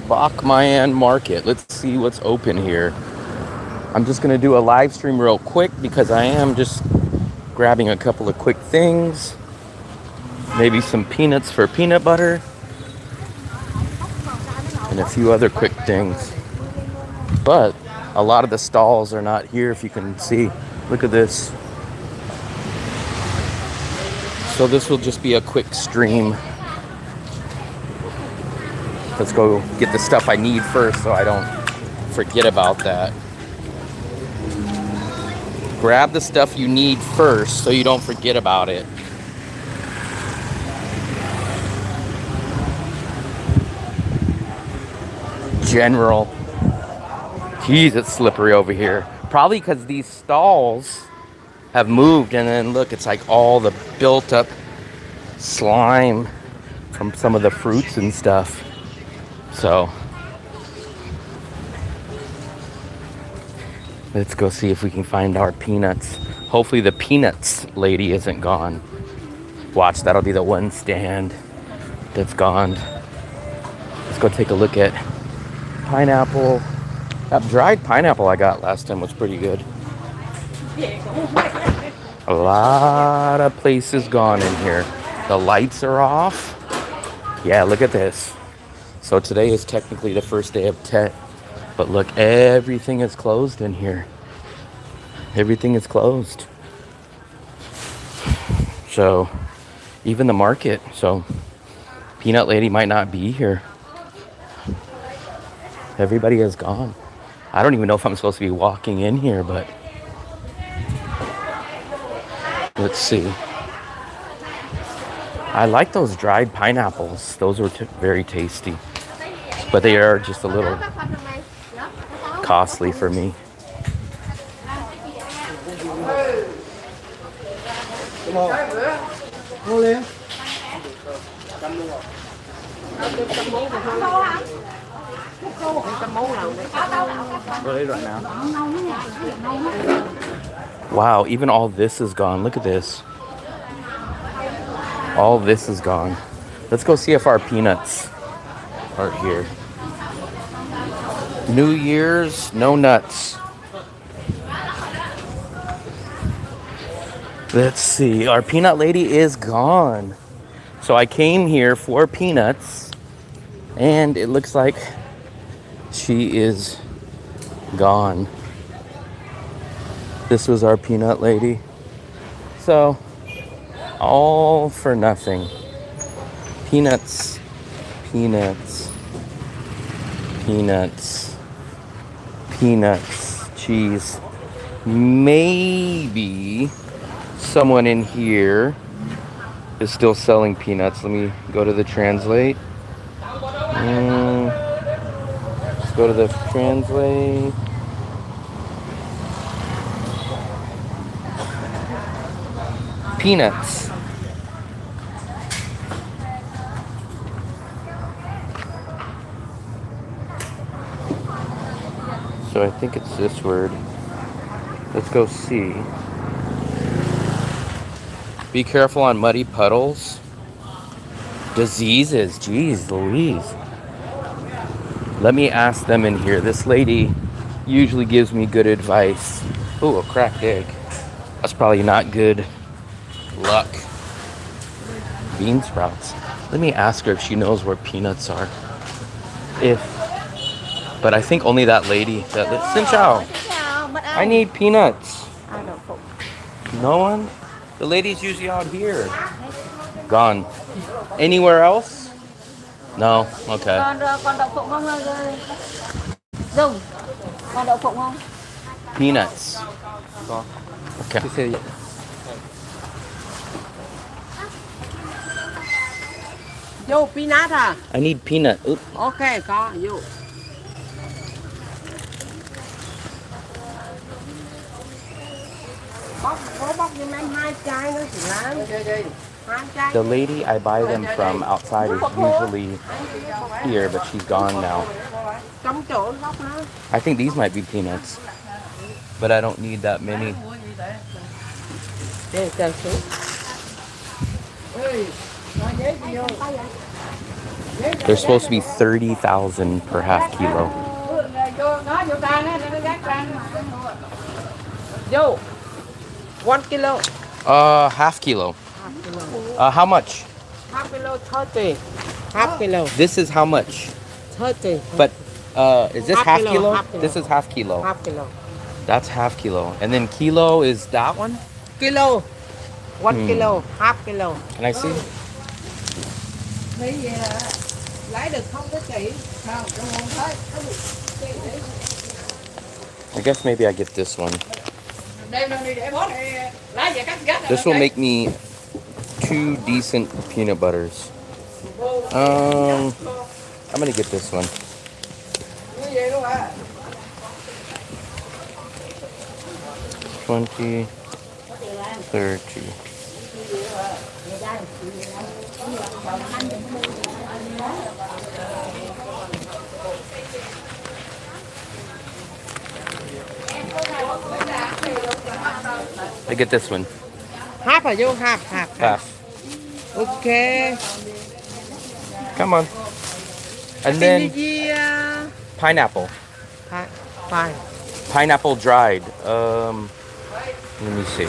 Bach Mayan Market. Let's see what's open here. I'm just gonna do a live stream real quick because I am just grabbing a couple of quick things. Maybe some peanuts for peanut butter and a few other quick things. But a lot of the stalls are not here, if you can see. Look at this. So this will just be a quick stream. Let's go get the stuff I need first so I don't forget about that. Grab the stuff you need first so you don't forget about it. General. Jeez, it's slippery over here. Probably because these stalls have moved, and then look, it's like all the built up slime from some of the fruits and stuff. So let's go see if we can find our peanuts. Hopefully the peanuts lady isn't gone. Watch, that'll be the one stand that's gone. Let's go take a look at pineapple. That dried pineapple I got last time was pretty good. A lot of places gone in here. The lights are off. Yeah, look at this. So today is technically the first day of Tet. But look, everything is closed in here. Everything is closed. So, even the market. So, Peanut Lady might not be here. Everybody is gone. I don't even know if I'm supposed to be walking in here, but let's see. I like those dried pineapples. Those were very tasty. But they are just a little costly for me. Wow, even all this is gone. Look at this. All this is gone. Let's go see if our peanuts are here. New Year's, no nuts. Let's see. Our peanut lady is gone. So I came here for peanuts, and it looks like she is gone. This was our peanut lady. So, all for nothing. Peanuts, peanuts, peanuts, peanuts, cheese. Maybe someone in here is still selling peanuts. Let me go to the translate. Let's go to the translate. Peanuts. So I think it's this word. Let's go see. Be careful on muddy puddles. Diseases. Jeez Louise. Let me ask them in here. This lady usually gives me good advice. Ooh, a cracked egg. That's probably not good luck. Bean sprouts. Let me ask her if she knows where peanuts are. But I think only that lady. Xin chào. I need peanuts. No one? The lady's usually out here. Gone. Anywhere else? No? Okay. Peanuts. Okay. Vô peanut à? I need peanut. Oops. Ok, có, vô. Bóc giùm em 2 chai nữa chị Lan. 2 chai. The lady I buy them from outside is usually here, but she's gone now. Trong chỗ bóc nó. I think these might be peanuts, but I don't need that many. Để chờ xuống. Ê, nói giấy gì vô. They're supposed to be 30,000 per half kilo. Yo, 1 kilo. Half kilo. Half kilo. How much? Half kilo 30. Half kilo This is how much? 30. But is this Half half kilo, kilo? half kilo. This is half kilo. Half kilo. That's half kilo. And then kilo is that one? Kilo. 1 kilo. Half kilo. Can I see? Lấy được không có chị? Không, không thấy. I guess maybe I get this one. This will make me 2 decent peanut butters. I'm gonna get this one. 20, 30. I get this one. Half hả vô? Half. Half. Okay. Come on. And Happy then New Year. pineapple. Fine. Pineapple dried. Let me see.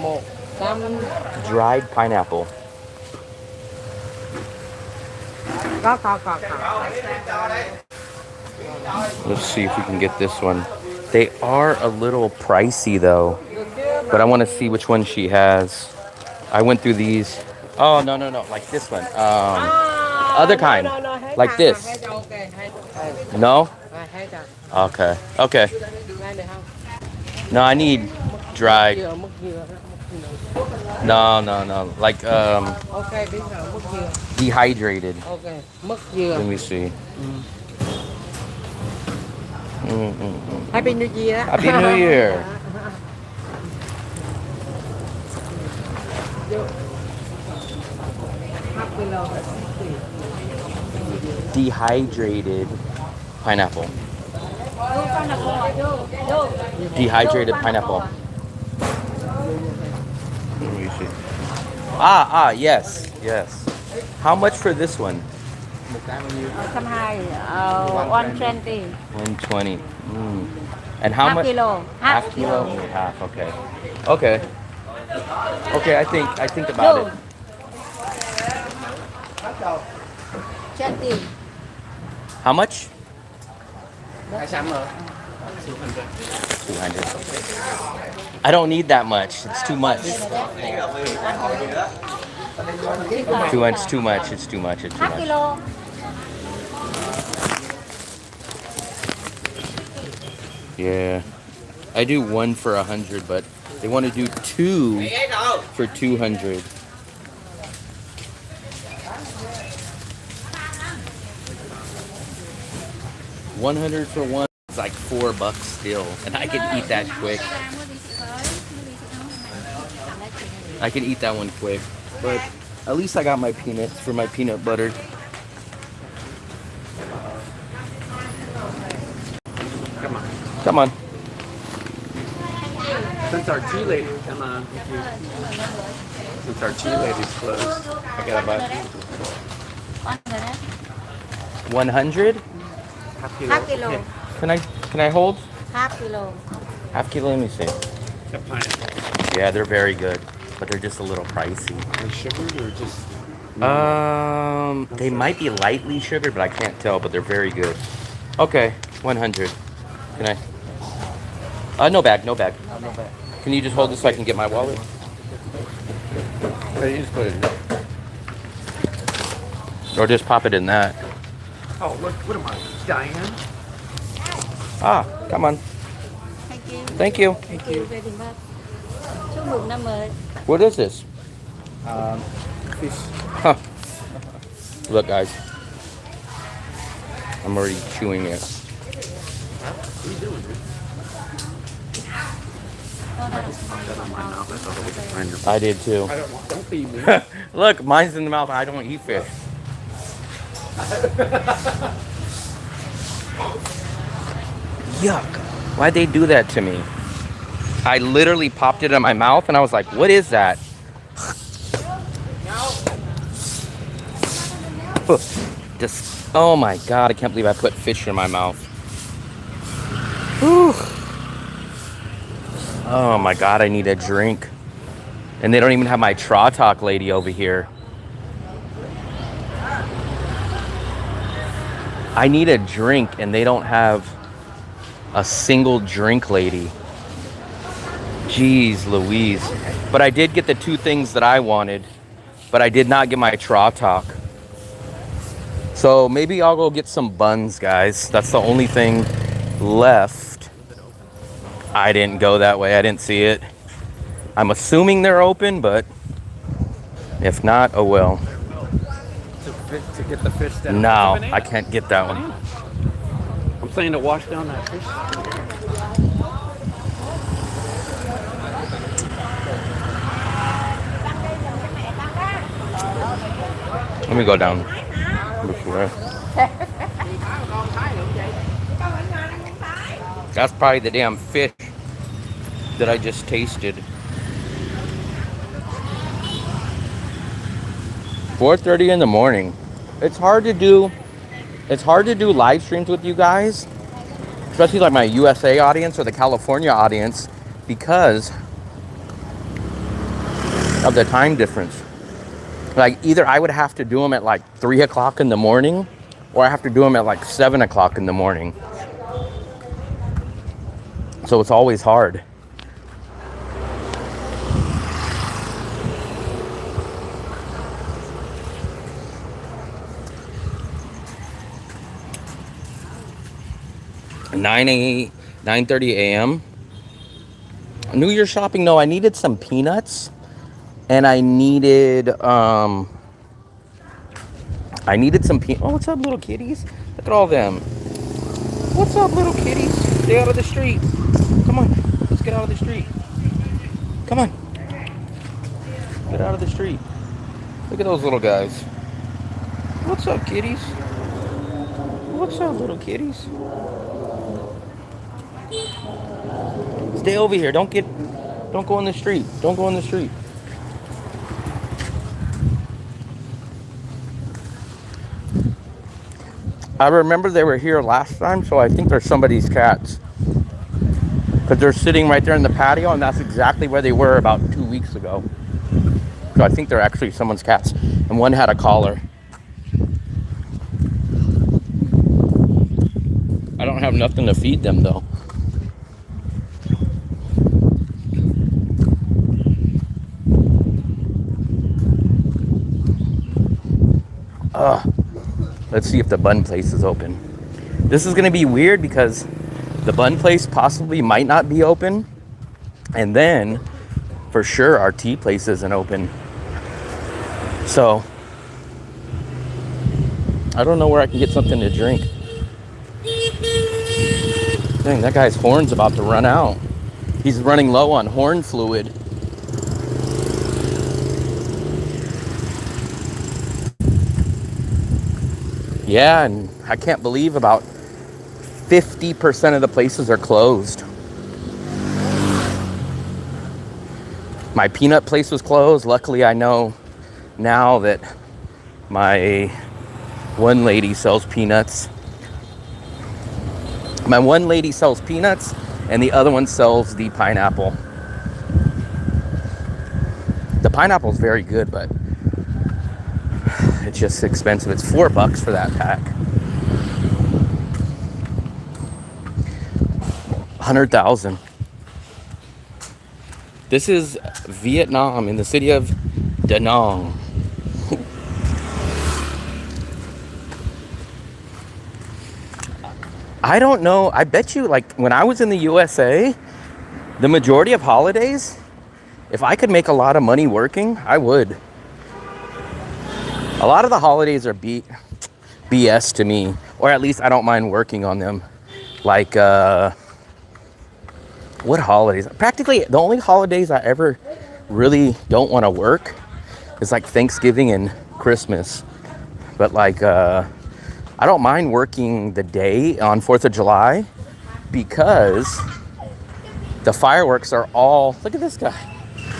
Một trăm. Dried pineapple. Có. Let's see if we can get this one. They are a little pricey though, but I want to see which one she has. I went through these. Oh, no. Like this one. Other kind. No, Like this. No? Okay. No, I need dried. No. Like, Ok, biết rồi, mứt dừa. dehydrated. Ok, mứt dừa. Let me see. Happy New Year. Happy New Year. Dehydrated pineapple. Dehydrated pineapple. Let me see. Yes. How much for this one? 120. 120. And how Half much? kilo. Half kilo. Half. Okay. I think about it. 20. How much? 200. 200. I don't need that much. It's too much. It's too much. Half kilo. Yeah. I do 1 for 100, but they want to do 2 for 200. $100 for 1 is like $4 still, and I can eat that quick. I can eat that one quick, but at least I got my peanuts for my peanut butter. Come on. Since our tea lady, come on. Since our tea lady's closed, I gotta buy 100? half kilo. Half kilo. Can I hold? Half kilo. Half kilo, let me see. The pineapple. Yeah, they're very good, but they're just a little pricey. Are they sugared or just? They might be lightly sugared, but I can't tell, but they're very good. Okay, 100. Can I? No bag. No bag. Can you just hold this so I can get my wallet? You just put it in there. Or just pop it in that. Oh, what am I, Diane? Come on. Thank you. Thank you. Thank you very much. Chúc mừng năm mới. What is this? Fish. Huh. Look, guys. I'm already chewing it. What are you doing, dude? I did too. Don't feed me. Look, mine's in the mouth. I don't eat fish. Yuck. Why'd they do that to me? I literally popped it in my mouth and I was like, what is that? Just, oh my God, I can't believe I put fish in my mouth. Whew. Oh my God, I need a drink. And they don't even have my Traw Talk lady over here. I need a drink and they don't have a single drink lady. Jeez Louise. But I did get the two things that I wanted, but I did not get my Traw Talk. So maybe I'll go get some buns, guys. That's the only thing left. I didn't go that way. I didn't see it. I'm assuming they're open, but if not, oh well. To get the fish down. No, I can't get that one. I'm planning to wash down that fish. Let me go down. That's probably the damn fish that I just tasted. 4:30 in the morning. It's hard to do live streams with you guys, especially like my USA audience or the California audience, because of the time difference. Like either I would have to do them at like 3 o'clock in the morning, or I have to do them at like 7 o'clock in the morning. So it's always hard. At 9:30 a.m. New Year's shopping. No, I needed some peanuts, and I needed some Oh, what's up, little kitties? Look at all them. What's up, little kitties? Stay out of the street. Come on, let's get out of the street. Come on, get out of the street. Look at those little guys. What's up, kitties? What's up, little kitties? Stay over here. Don't go in the street. Don't go in the street. I remember they were here last time, so I think they're somebody's cats. Because they're sitting right there in the patio, and that's exactly where they were about 2 weeks ago. So I think they're actually someone's cats. And one had a collar. I don't have nothing to feed them, though. Let's see if the bun place is open. This is going to be weird because the bun place possibly might not be open. And then, for sure, our tea place isn't open. So, I don't know where I can get something to drink. Dang, that guy's horn's about to run out. He's running low on horn fluid. Yeah, and I can't believe about 50% of the places are closed. My peanut place was closed. Luckily, I know now that my one lady sells peanuts. My one lady sells peanuts, and the other one sells the pineapple. The pineapple is very good, but it's just expensive. It's $4 for that pack. 100,000. This is Vietnam in the city of Daong. I don't know. I bet you, like, when I was in the USA, the majority of holidays, if I could make a lot of money working, I would. A lot of the holidays are BS to me, or at least I don't mind working on them. Like, what holidays? Practically the only holidays I ever really don't want to work is like Thanksgiving and Christmas. But like, I don't mind working the day on 4th of July because The fireworks are all, look at this guy.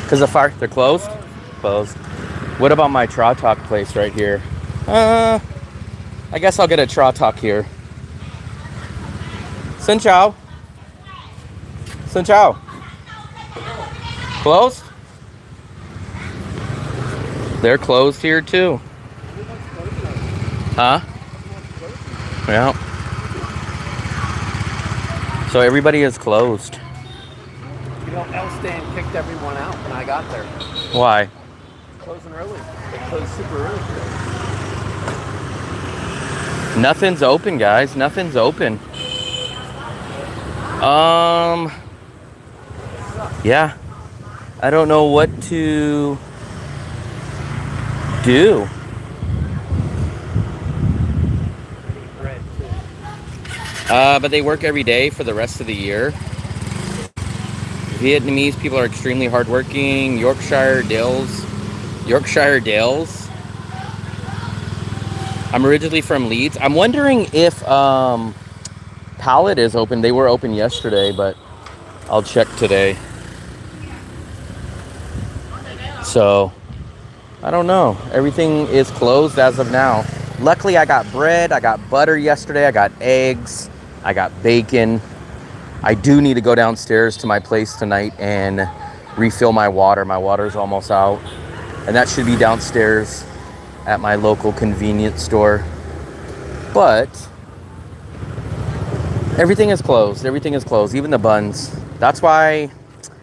Because they're closed? Closed. What about my Trotok place right here? I guess I'll get a Trotok here. Xin chào. Xin chào. Closed? They're closed here too. Huh? Yeah. So everybody is closed. You know, El Stand kicked everyone out when I got there. Why? Closing early. They closed super early. Nothing's open, guys. Nothing's open. Yeah. I don't know what to do. But they work every day for the rest of the year. Vietnamese people are extremely hardworking. Yorkshire Dales. I'm originally from Leeds. I'm wondering if Pallet is open. They were open yesterday, but I'll check today. So, I don't know. Everything is closed as of now. Luckily, I got bread. I got butter yesterday. I got eggs. I got bacon. I do need to go downstairs to my place tonight and refill my water. My water's almost out. And that should be downstairs at my local convenience store. But everything is closed. Everything is closed. Even the buns. That's why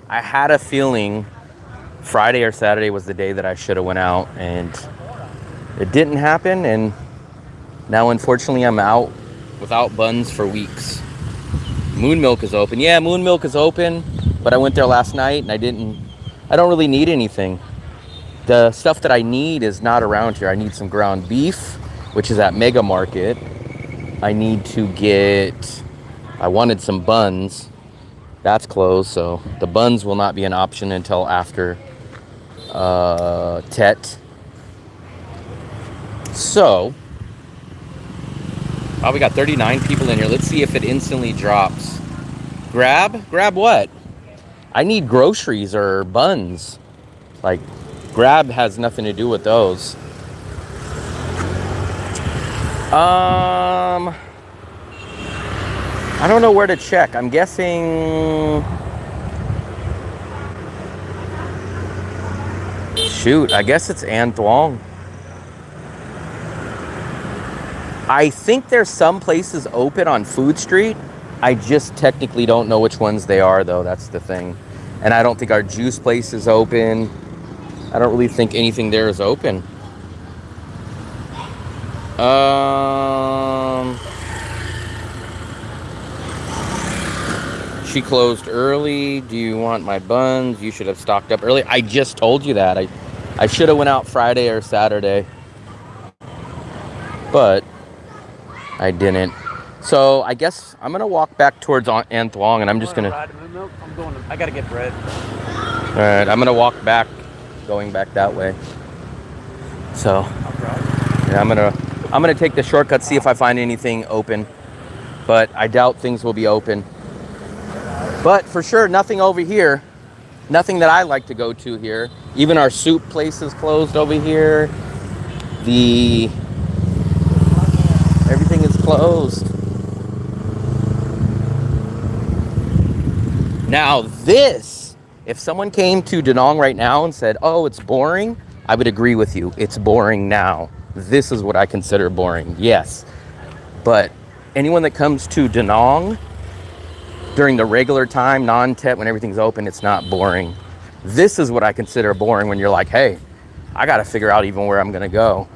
I had a feeling Friday or Saturday was the day that I should have went out. And it didn't happen. And now, unfortunately, I'm out without buns for weeks. Moon Milk is open. Yeah, Moon Milk is open, but I went there last night and I don't really need anything. The stuff that I need is not around here. I need some ground beef, which is at Mega Market. I wanted some buns. That's closed, so the buns will not be an option until after Tet. So, oh, we got 39 people in here. Let's see if it instantly drops. Grab what? I need groceries or buns. Like, Grab has nothing to do with those. I don't know where to check. I'm guessing... Shoot, I guess it's An Thuong. I think there's some places open on Food Street. I just technically don't know which ones they are, though. That's the thing. And I don't think our juice place is open. I don't really think anything there is open. She closed early. Do you want my buns? You should have stocked up early. I just told you that. I should have went out Friday or Saturday. But I didn't. So I guess I'm going to walk back towards An Thuong, and I'm just going to... I got to get bread. All right, I'm going to walk back, going back that way. So, yeah, I'm going to take the shortcut, see if I find anything open. But I doubt things will be open. But for sure, nothing over here. Nothing that I like to go to here. Even our soup place is closed over here. Everything is closed. Now this, if someone came to Daong right now and said, oh, it's boring, I would agree with you. It's boring now. This is what I consider boring, yes. But anyone that comes to Daong during the regular time, non-Tet, when everything's open, it's not boring. This is what I consider boring when you're like, hey, I got to figure out even where I'm going to go.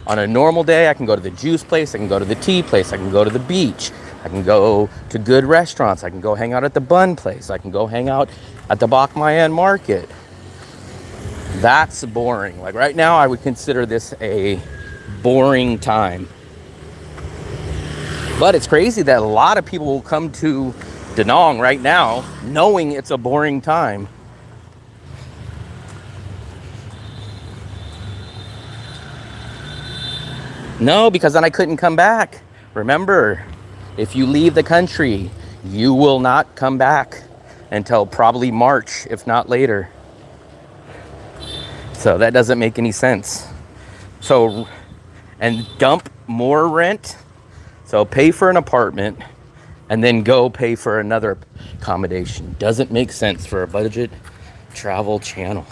On a normal day, I can go to the juice place, I can go to the tea place, I can go to the beach, I can go to good restaurants, I can go hang out at the bun place, I can go hang out at the Bak Mayan market. That's boring. Like right now, I would consider this a boring time. But it's crazy that a lot of people will come to Daong right now knowing it's a boring time. No, because then I couldn't come back. Remember, if you leave the country, you will not come back until probably March, if not later. So that doesn't make any sense. So, and dump more rent. So pay for an apartment and then go pay for another accommodation. Doesn't make sense for a budget travel channel.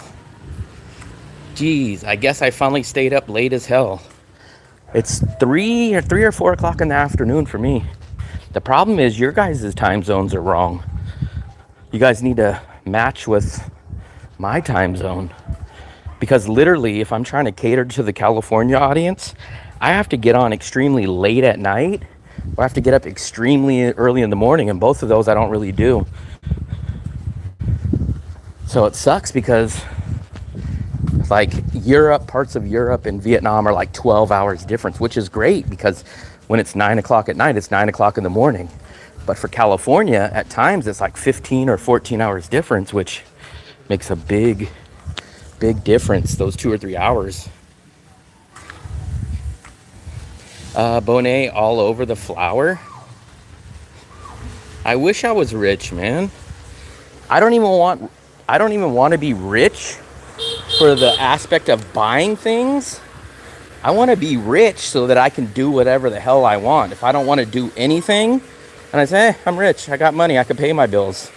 Geez, I guess I finally stayed up late as hell. It's 3 or 4 o'clock in the afternoon for me. The problem is your guys' time zones are wrong. You guys need to match with my time zone. Because literally, if I'm trying to cater to the California audience, I have to get on extremely late at night, or I have to get up extremely early in the morning, and both of those I don't really do. So it sucks because like Europe, parts of Europe and Vietnam are like 12 hours difference, which is great because when it's 9 o'clock at night, it's 9 o'clock in the morning. But for California, at times it's like 15 or 14 hours difference, which makes a big difference, those 2 or 3 hours. Bonet all over the flower. I wish I was rich, man. I don't even want to be rich for the aspect of buying things. I want to be rich so that I can do whatever the hell I want. If I don't want to do anything, and I say, I'm rich, I got money, I can pay my bills.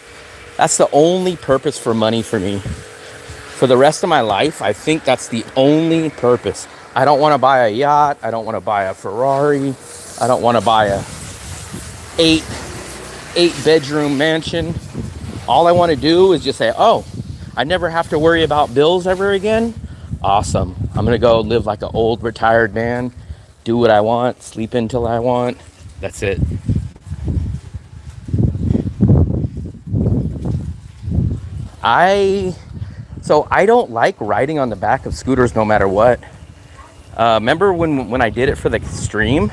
That's the only purpose for money for me. For the rest of my life, I think that's the only purpose. I don't want to buy a yacht. I don't want to buy a Ferrari. I don't want to buy a eight bedroom mansion. All I want to do is just say, oh, I never have to worry about bills ever again. Awesome. I'm going to go live like an old retired man, do what I want, sleep until I want. That's it. So I don't like riding on the back of scooters no matter what. Remember when I did it for the stream?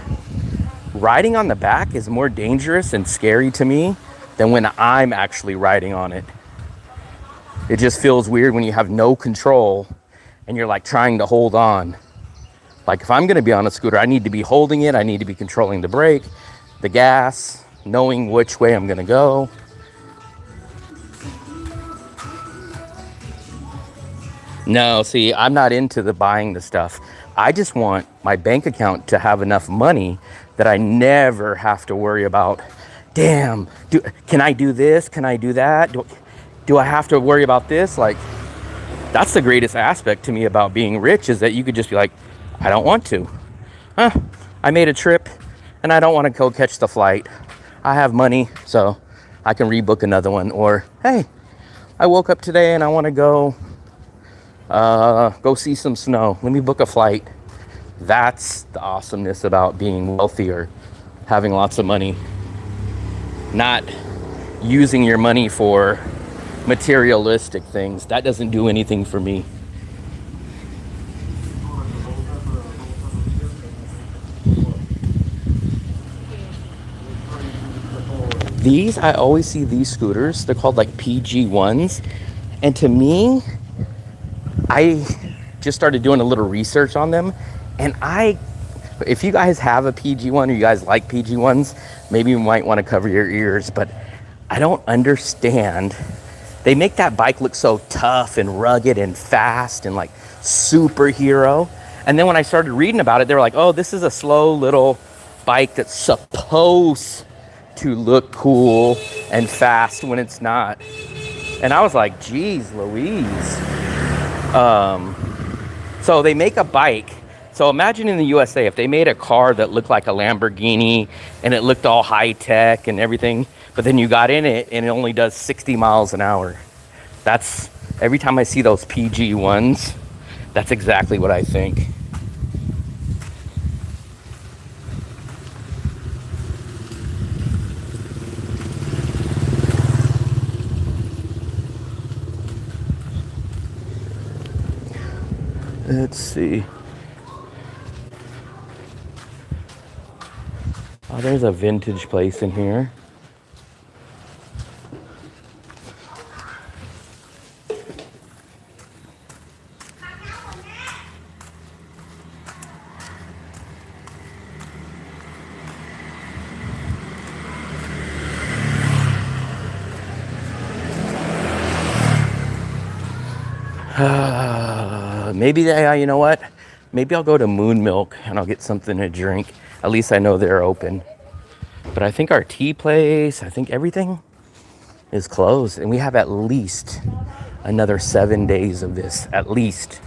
Riding on the back is more dangerous and scary to me than when I'm actually riding on it. It just feels weird when you have no control and you're like trying to hold on. Like if I'm gonna be on a scooter, I need to be holding it. I need to be controlling the brake, the gas, knowing which way I'm gonna go. No, see, I'm not into the buying the stuff. I just want my bank account to have enough money that I never have to worry about, damn, can I do this? Can I do that? Do I have to worry about this? Like, that's the greatest aspect to me about being rich, is that you could just be like, I don't want to. I made a trip and I don't want to go catch the flight. I have money, so I can rebook another one. Or, hey, I woke up today and I want to go see some snow. Let me book a flight. That's the awesomeness about being wealthy or having lots of money. Not using your money for materialistic things. That doesn't do anything for me. I always see these scooters. They're called like PG1s. And to me, I just started doing a little research on them, and if you guys have a PG1 or you guys like PG1s, maybe you might want to cover your ears, but I don't understand. They make that bike look so tough and rugged and fast and like superhero. And then when I started reading about it, they were like, oh, this is a slow little bike that's supposed to look cool and fast when it's not. And I was like, geez Louise. So they make a bike. So imagine in the USA, if they made a car that looked like a Lamborghini and it looked all high tech and everything, but then you got in it and it only does 60 miles an hour. That's, every time I see those PG1s, that's exactly what I think. Let's see. Oh, there's a vintage place in here. Maybe you know what? Maybe I'll go to Moon Milk and I'll get something to drink. At least I know they're open. But I think our tea place, I think everything is closed. And we have at least another 7 days of this, at least.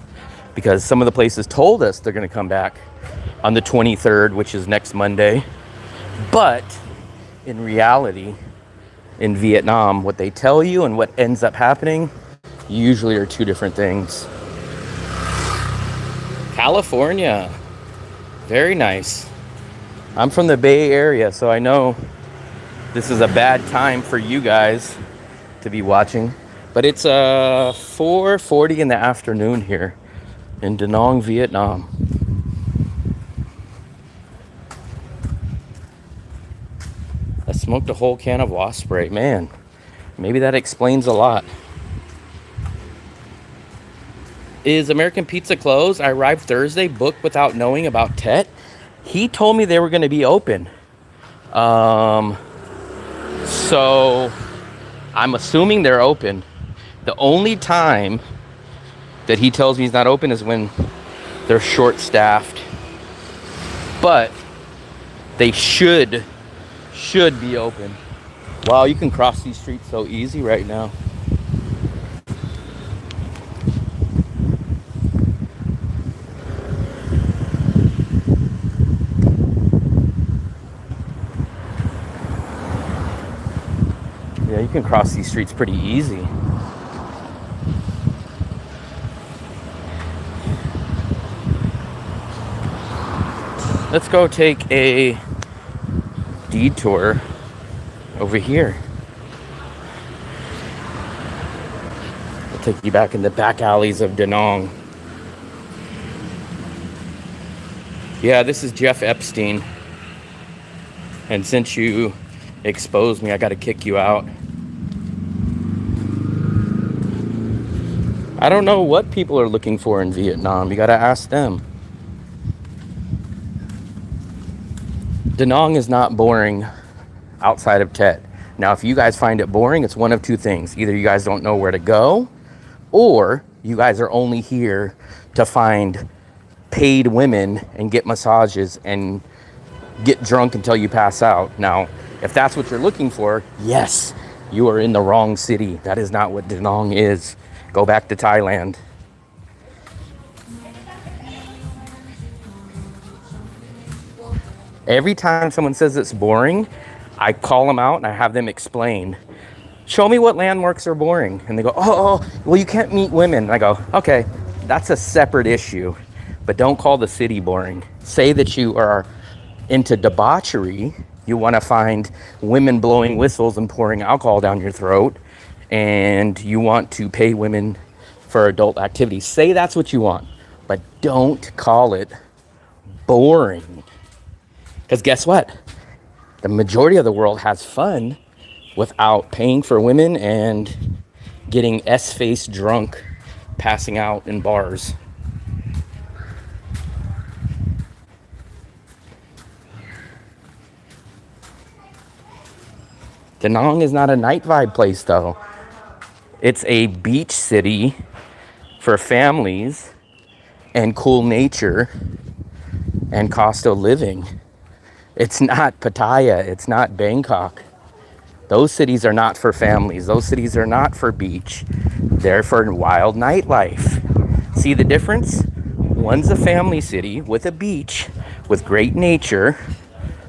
Because some of the places told us they're going to come back on the 23rd, which is next Monday. But in reality, in Vietnam, what they tell you and what ends up happening usually are two different things. California, very nice. I'm from the Bay Area, so I know this is a bad time for you guys to be watching. But it's 4:40 in the afternoon here in Daong, Vietnam. I smoked a whole can of wasp spray. Man, maybe that explains a lot. Is American Pizza closed? I arrived Thursday, booked without knowing about Tet. He told me they were going to be open. So I'm assuming they're open. The only time that he tells me he's not open is when they're short-staffed. But they should be open. Wow, you can cross these streets so easy right now. Yeah, you can cross these streets pretty easy. Let's go take a detour over here. I'll take you back in the back alleys of Daong. Yeah, this is Jeff Epstein. And since you exposed me, I got to kick you out. I don't know what people are looking for in Vietnam. You got to ask them. Daong is not boring outside of Tet. Now, if you guys find it boring, it's one of two things. Either you guys don't know where to go, or you guys are only here to find paid women and get massages and get drunk until you pass out. Now, if that's what you're looking for, yes, you are in the wrong city. That is not what Daong is. Go back to Thailand. Every time someone says it's boring, I call them out and I have them explain. Show me what landmarks are boring. And they go, oh, well, you can't meet women. And I go, okay, that's a separate issue. But don't call the city boring. Say that you are into debauchery. You want to find women blowing whistles and pouring alcohol down your throat. And you want to pay women for adult activities. Say that's what you want. But don't call it boring. Because guess what? The majority of the world has fun without paying for women and getting S-face drunk, passing out in bars. Daong is not a night vibe place, though. It's a beach city for families and cool nature and cost of living. It's not Pattaya. It's not Bangkok. Those cities are not for families. Those cities are not for beach. They're for wild nightlife. See the difference? One's a family city with a beach, with great nature,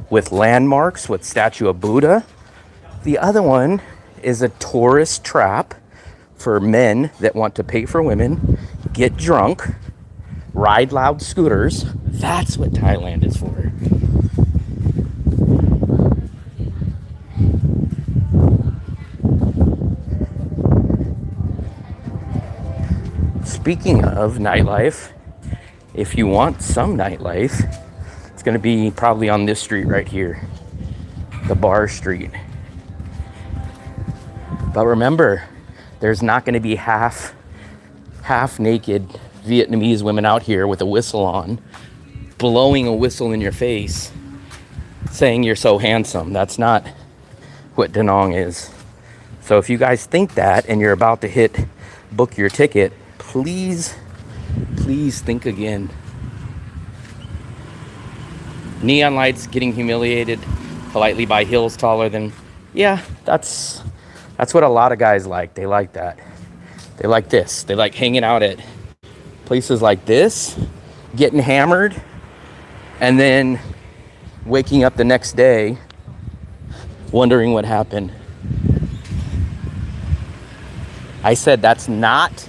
with landmarks, with Statue of Buddha. The other one is a tourist trap for men that want to pay for women, get drunk, ride loud scooters. That's what Thailand is for. Speaking of nightlife, if you want some nightlife, it's going to be probably on this street right here, the bar street. But remember, there's not going to be half naked Vietnamese women out here with a whistle on, blowing a whistle in your face, saying you're so handsome. That's not what Daong is. So if you guys think that and you're about to hit book your ticket, please Please think again. Neon lights, getting humiliated politely by hills taller than... Yeah, that's what a lot of guys like. They like that. They like this. They like hanging out at places like this, getting hammered, and then waking up the next day wondering what happened. I said that's not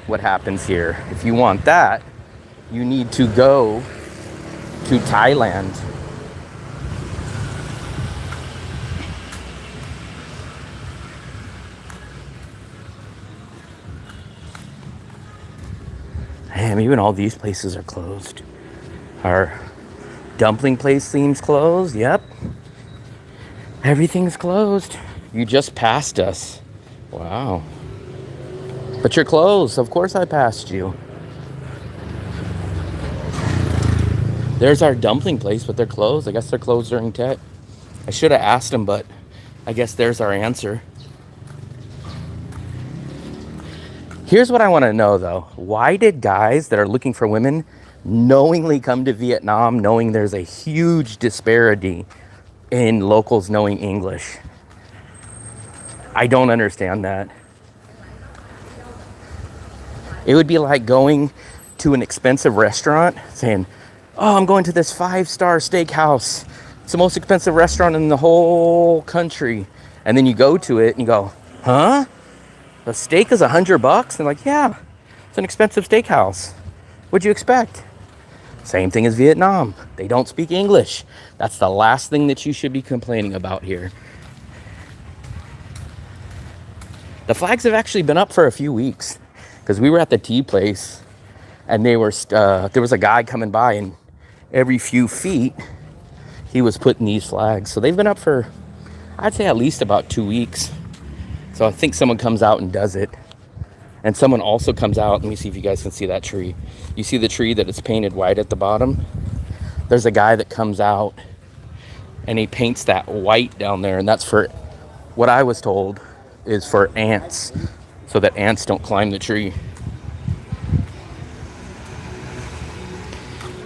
what happens here. If you want that, you need to go to Thailand. Damn, even all these places are closed. Our dumpling place seems closed. Yep. Everything's closed. You just passed us. Wow. But you're closed. Of course I passed you. There's our dumpling place, but they're closed. I guess they're closed during Tet. I should have asked them, but I guess there's our answer. Here's what I want to know, though. Why did guys that are looking for women knowingly come to Vietnam knowing there's a huge disparity in locals knowing English? I don't understand that. It would be like going to an expensive restaurant saying, oh, I'm going to this 5-star steakhouse. It's the most expensive restaurant in the whole country. And then you go to it and you go, huh? The steak is $100? And like, yeah, it's an expensive steakhouse. What'd you expect? Same thing as Vietnam. They don't speak English. That's the last thing that you should be complaining about here. The flags have actually been up for a few weeks because we were at the tea place and they were there was a guy coming by, and every few feet he was putting these flags. So they've been up for, I'd say, at least about 2 weeks. So I think someone comes out and does it. And someone also comes out. Let me see if you guys can see that tree. You see the tree that is painted white at the bottom? There's a guy that comes out and he paints that white down there. And that's for, what I was told, is for ants, so that ants don't climb the tree.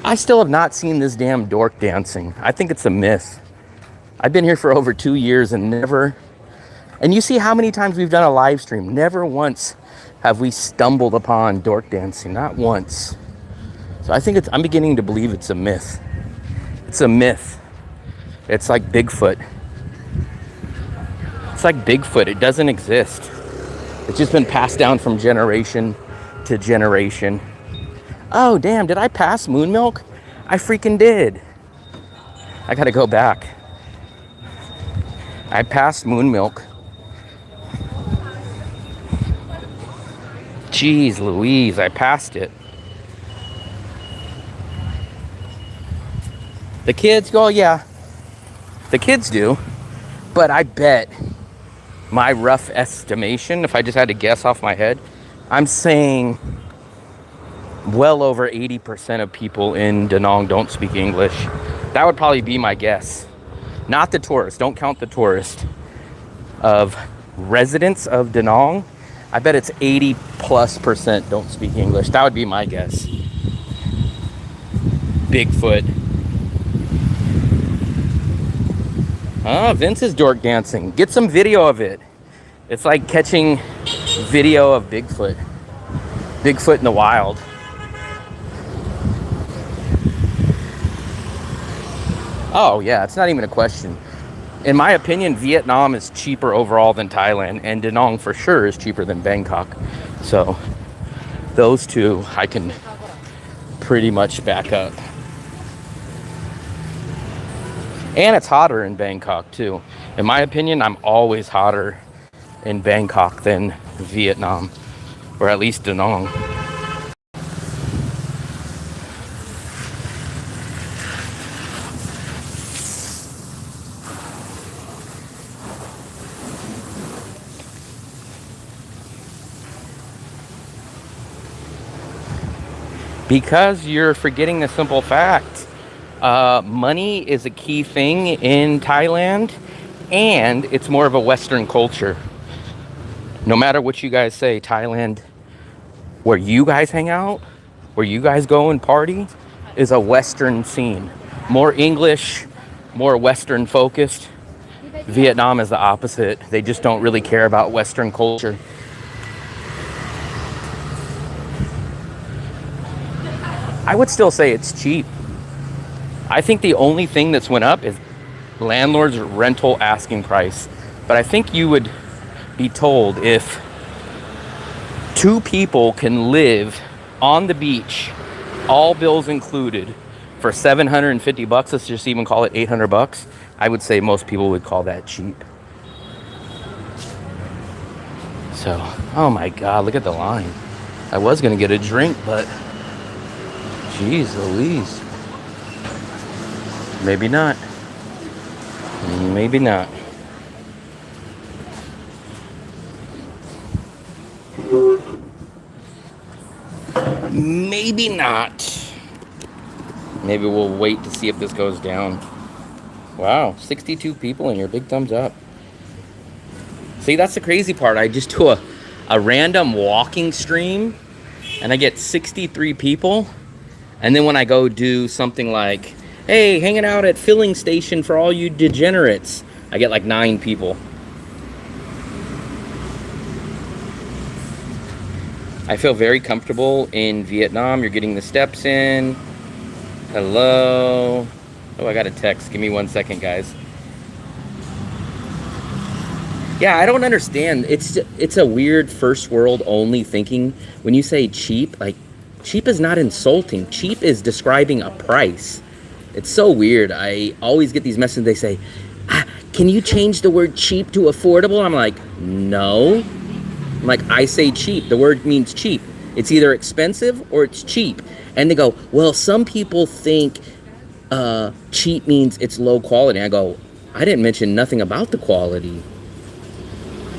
I still have not seen this damn dork dancing. I think it's a myth. I've been here for over 2 years and never... And you see how many times we've done a live stream. Never once have we stumbled upon dork dancing. Not once. So I think I'm beginning to believe it's a myth. It's a myth. It's like Bigfoot. It's like Bigfoot. It doesn't exist. It's just been passed down from generation to generation. Oh, damn. Did I pass Moon Milk? I freaking did. I gotta go back. I passed Moon Milk. Jeez Louise, I passed it. The kids go, yeah. The kids do. But I bet, my rough estimation, if I just had to guess off my head, I'm saying well over 80% of people in Daong don't speak English. That would probably be my guess. Not the tourists. Don't count the tourists. Of residents of Daong, I bet it's 80+% don't speak English. That would be my guess. Bigfoot. Oh, Vince is dork dancing. Get some video of it. It's like catching video of Bigfoot. Bigfoot in the wild. Oh, yeah, it's not even a question. In my opinion, Vietnam is cheaper overall than Thailand, and Daong for sure is cheaper than Bangkok. So those two I can pretty much back up. And it's hotter in Bangkok too. In my opinion, I'm always hotter in Bangkok than Vietnam, or at least Daong. Because you're forgetting the simple fact. Money is a key thing in Thailand, and it's more of a Western culture. No matter what you guys say, Thailand, where you guys hang out, where you guys go and party is a Western scene. More English, more Western focused. Vietnam is the opposite. They just don't really care about Western culture. I would still say it's cheap. I think the only thing that's went up is landlord's rental asking price. But I think you would be told if 2 people can live on the beach, all bills included, for $750, let's just even call it $800, I would say most people would call that cheap. So, oh my God, look at the line. I was gonna get a drink, but geez Louise. Maybe not. Maybe not. Maybe not. Maybe we'll wait to see if this goes down. Wow, 62 people in here. Big thumbs up. See, that's the crazy part. I just do a random walking stream and I get 63 people. And then when I go do something like, hey, hanging out at filling station for all you degenerates, I get like 9 people. I feel very comfortable in Vietnam. You're getting the steps in. Hello. Oh, I got a text. Give me 1 second, guys. Yeah, I don't understand. It's a weird first world only thinking. When you say cheap, like, cheap is not insulting. Cheap is describing a price. It's so weird. I always get these messages. They say, can you change the word cheap to affordable? I'm like, no. I'm like, I say cheap. The word means cheap. It's either expensive or it's cheap. And they go, well, some people think cheap means it's low quality. I go, I didn't mention nothing about the quality.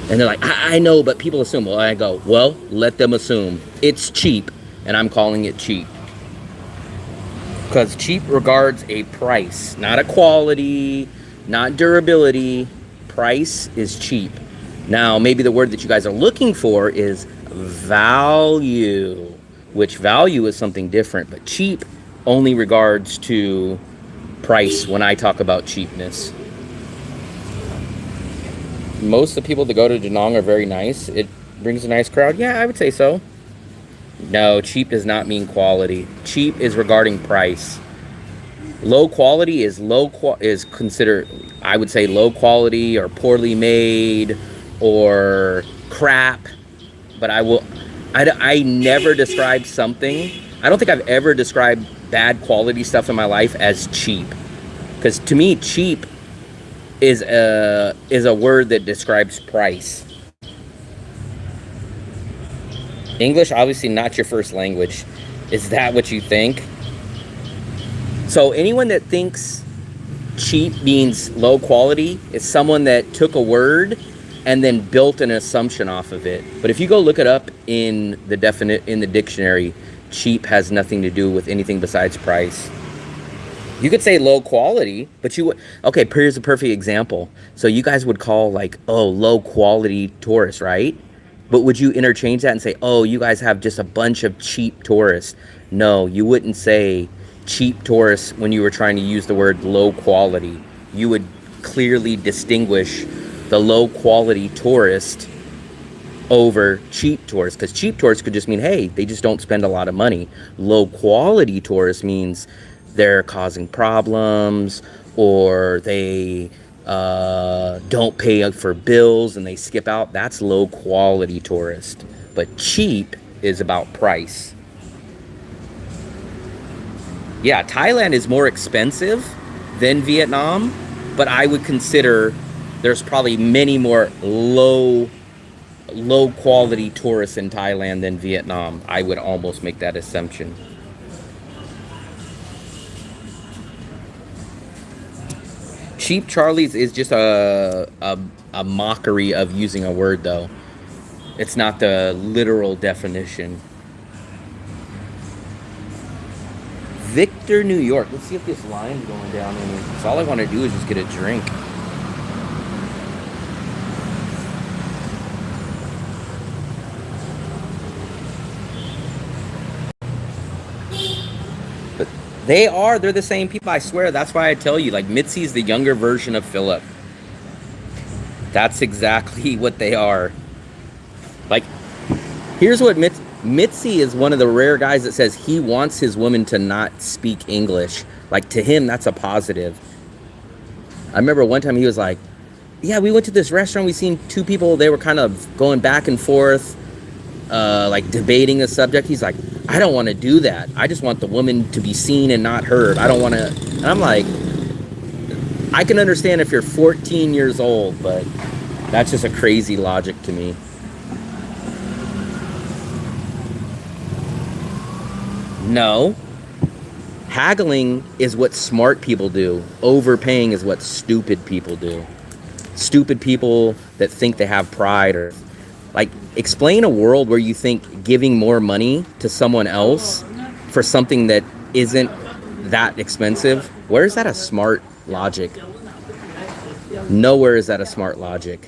And they're like, I know, but people assume. Well, I go, well, let them assume. It's cheap, and I'm calling it cheap. Because cheap regards a price, not a quality, not durability. Price is cheap. Now, maybe the word that you guys are looking for is value, which value is something different, but cheap only regards to price when I talk about cheapness. Most of the people that go to Daong are very nice. It brings a nice crowd. Yeah, I would say so. No, cheap does not mean quality. Cheap is regarding price. Low quality is considered, I would say, low quality or poorly made or crap. But I never describe something. I don't think I've ever described bad quality stuff in my life as cheap. Because to me, cheap is a word that describes price. English, obviously not your first language. Is that what you think? So anyone that thinks cheap means low quality is someone that took a word and then built an assumption off of it. But if you go look it up in the dictionary, cheap has nothing to do with anything besides price. You could say low quality, but okay, here's a perfect example. So you guys would call like, oh, low quality tourists, right? But would you interchange that and say, oh, you guys have just a bunch of cheap tourists? No, you wouldn't say cheap tourists when you were trying to use the word low quality. You would clearly distinguish the low quality tourist over cheap tourists, because cheap tourists could just mean, hey, they just don't spend a lot of money. Low quality tourists means they're causing problems, or they don't pay for bills and they skip out. That's low quality tourist. But cheap is about price. Yeah, Thailand is more expensive than Vietnam, but I would consider there's probably many more low quality tourists in Thailand than Vietnam. I would almost make that assumption. Cheap Charlie's is just a mockery of using a word, though. It's not the literal definition. Victor, New York. Let's see if this line's going down in here. So all I want to do is just get a drink. They are. They're the same people. I swear. That's why I tell you. Like, Mitzi's the younger version of Philip. That's exactly what they are. Like, here's what Mitzi is one of the rare guys that says he wants his woman to not speak English. Like, to him, that's a positive. I remember one time he was like, yeah, we went to this restaurant. We seen two people. They were kind of going back and forth, like debating a subject. He's like, I don't want to do that. I just want the woman to be seen and not heard. I don't want to. And I'm like, I can understand if you're 14 years old, but that's just a crazy logic to me. No. Haggling is what smart people do. Overpaying is what stupid people do. Stupid people that think they have pride, or like, explain a world where you think giving more money to someone else for something that isn't that expensive. Where is that a smart logic? Nowhere is that a smart logic.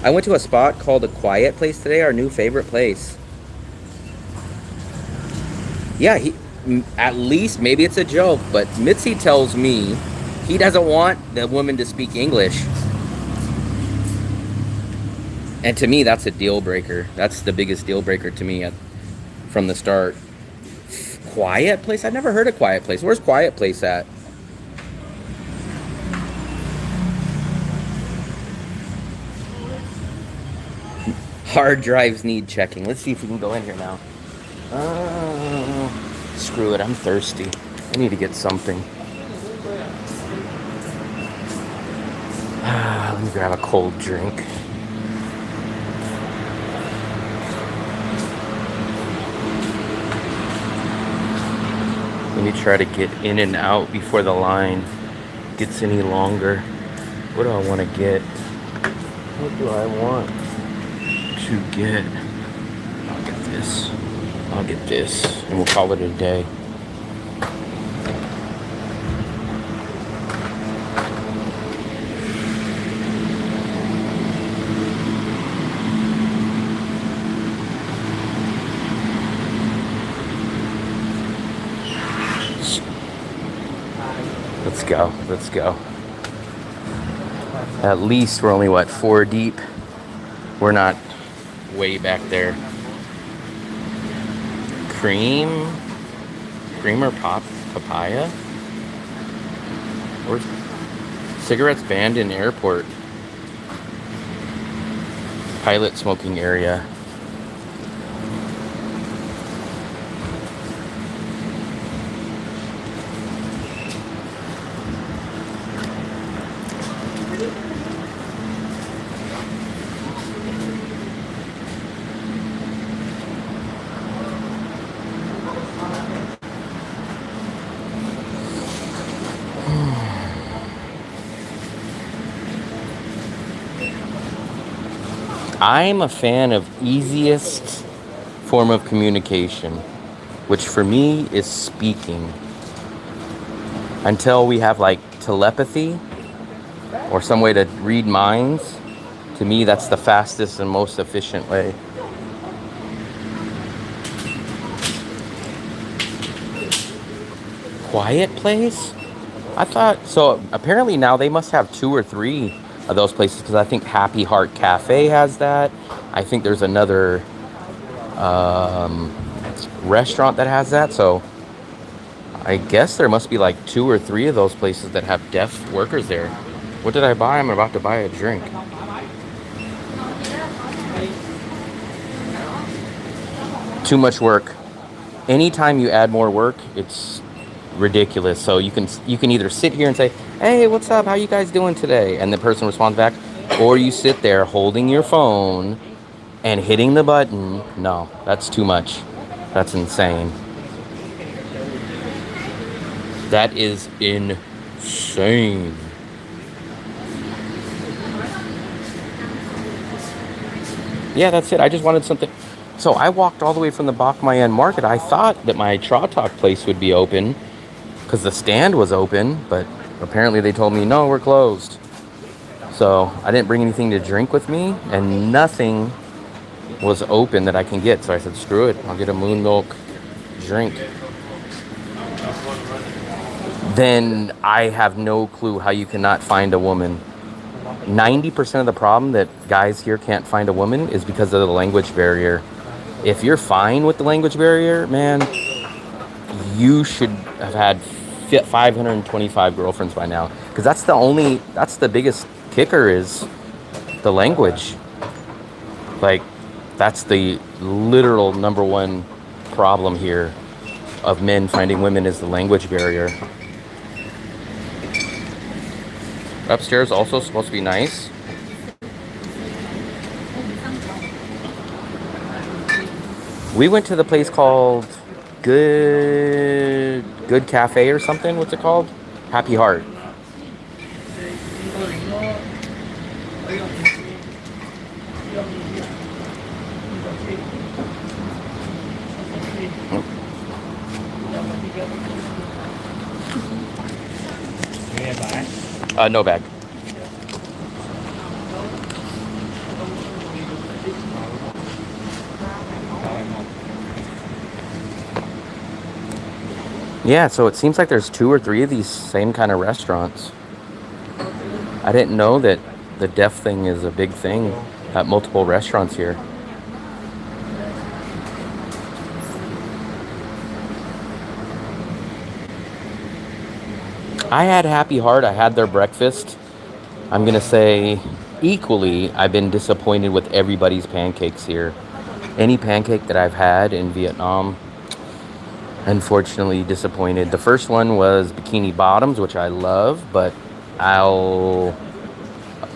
I went to a spot called A Quiet Place today, our new favorite place. Yeah, at least, maybe it's a joke, but Mitzi tells me he doesn't want the woman to speak English. And to me, that's a deal breaker. That's the biggest deal breaker to me from the start. Quiet Place? I've never heard of Quiet Place. Where's Quiet Place at? Hard drives need checking. Let's see if we can go in here now. Screw it, I'm thirsty. I need to get something. Let me grab a cold drink. Let me try to get in and out before the line gets any longer. What do I want to get? What do I want to get? I'll get this. I'll get this, and we'll call it a day. Let's go. Let's go. At least we're only, what, 4 deep? We're not way back there. Cream or papaya? Or cigarettes banned in airport. Pilot smoking area. I'm a fan of easiest form of communication, which for me is speaking. Until we have like telepathy or some way to read minds, to me that's the fastest and most efficient way. Quiet Place? I thought, so apparently now they must have 2 or 3 of those places, because I think Happy Heart Cafe has that. I think there's another restaurant that has that. So I guess there must be like 2 or 3 of those places that have deaf workers there. What did I buy? I'm about to buy a drink. Too much work. Anytime you add more work, it's ridiculous. So you can either sit here and say, hey, what's up, how you guys doing today, and the person responds back, or you sit there holding your phone and hitting the button. No, that's too much. That's insane. That is insane. Yeah, that's it. I just wanted something. So I walked all the way from the Bach Mayan market. I thought that my Trautok place would be open because the stand was open, but apparently they told me, no, we're closed. So I didn't bring anything to drink with me, and nothing was open that I can get. So I said, screw it. I'll get a moon milk drink, then I have no clue how you cannot find a woman. 90% of the problem that guys here can't find a woman is because of the language barrier. If you're fine with the language barrier, man, you should have had 525 girlfriends by now. Because that's the biggest kicker is the language. Like, that's the literal number one problem here of men finding women is the language barrier. Upstairs also supposed to be nice. We went to the place called Good Cafe or something. What's it called? Happy Heart. No bag. Yeah, so it seems like there's 2 or 3 of these same kind of restaurants. I didn't know that the deaf thing is a big thing at multiple restaurants here. I had Happy Heart. I had their breakfast. I'm going to say equally, I've been disappointed with everybody's pancakes here. Any pancake that I've had in Vietnam, unfortunately disappointed. The first one was Bikini Bottoms, which I love, but I'll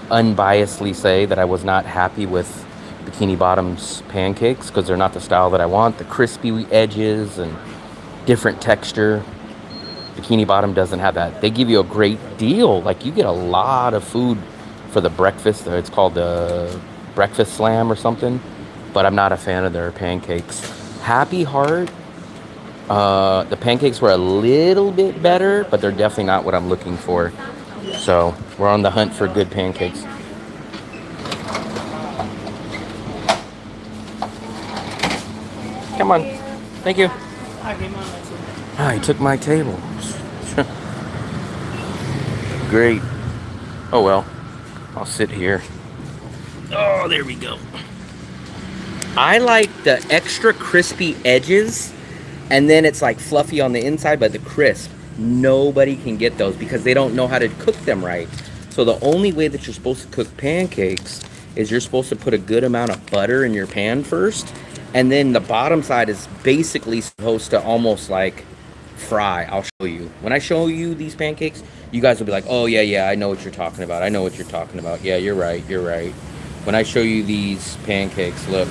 unbiasedly say that I was not happy with Bikini Bottoms pancakes because they're not the style that I want. The crispy edges and different texture. Bikini Bottom doesn't have that. They give you a great deal. Like, you get a lot of food for the breakfast. It's called the Breakfast Slam or something. But I'm not a fan of their pancakes. Happy Heart, the pancakes were a little bit better, but they're definitely not what I'm looking for. So we're on the hunt for good pancakes. Come on. Thank you. I took my table. Great. Oh well. I'll sit here. Oh, there we go. I like the extra crispy edges, and then it's like fluffy on the inside, but the crisp. Nobody can get those because they don't know how to cook them right. So the only way that you're supposed to cook pancakes is you're supposed to put a good amount of butter in your pan first, and then the bottom side is basically supposed to almost like fry. I'll show you. When I show you these pancakes, you guys will be like, oh yeah, I know what you're talking about. I know what you're talking about. Yeah, you're right. When I show you these pancakes, look.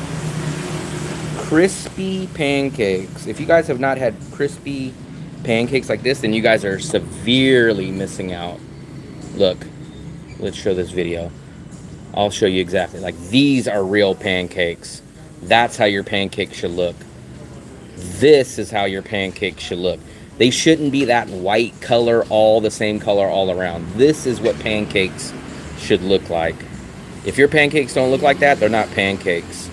Crispy pancakes. If you guys have not had crispy pancakes like this, then you guys are severely missing out. Look, let's show this video. I'll show you exactly. Like, these are real pancakes. That's how your pancake should look. This is how your pancake should look. They shouldn't be that white color, all the same color all around. This is what pancakes should look like. If your pancakes don't look like that, they're not pancakes.